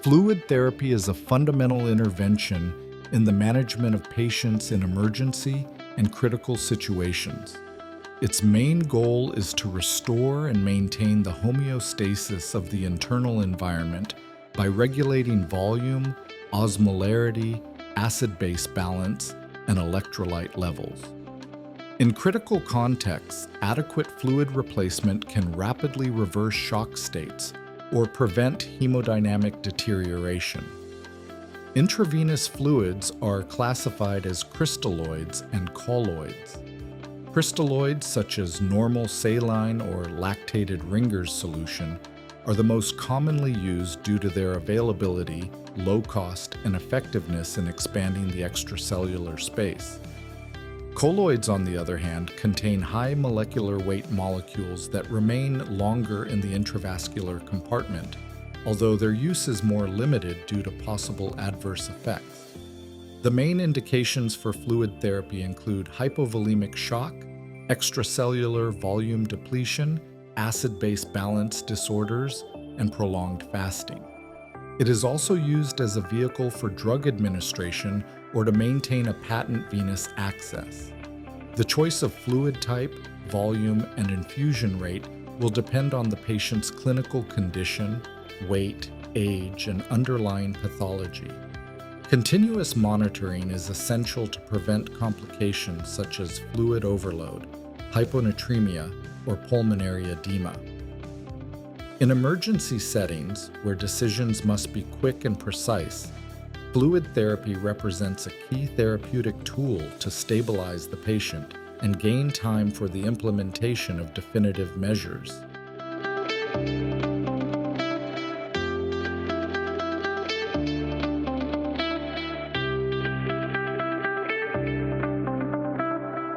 Fluid therapy is a fundamental intervention in the management of patients in emergency and critical situations. Its main goal is to restore and maintain the homeostasis of the internal environment by regulating volume, osmolarity, acid-base balance, and electrolyte levels. In critical contexts, adequate fluid replacement can rapidly reverse shock states or prevent hemodynamic deterioration. Intravenous fluids are classified as crystalloids and colloids. Crystalloids, such as normal saline or lactated Ringer's solution, are the most commonly used due to their availability, low cost, and effectiveness in expanding the extracellular space. Colloids, on the other hand, contain high molecular weight molecules that remain longer in the intravascular compartment, although their use is more limited due to possible adverse effects. The main indications for fluid therapy include hypovolemic shock, extracellular volume depletion, acid-base balance disorders, and prolonged fasting. It is also used as a vehicle for drug administration or to maintain a patent venous access. The choice of fluid type, volume, and infusion rate will depend on the patient's clinical condition, weight, age, and underlying pathology. Continuous monitoring is essential to prevent complications such as fluid overload, hyponatremia, or pulmonary edema. In emergency settings, where decisions must be quick and precise, fluid therapy represents a key therapeutic tool to stabilize the patient and gain time for the implementation of definitive measures.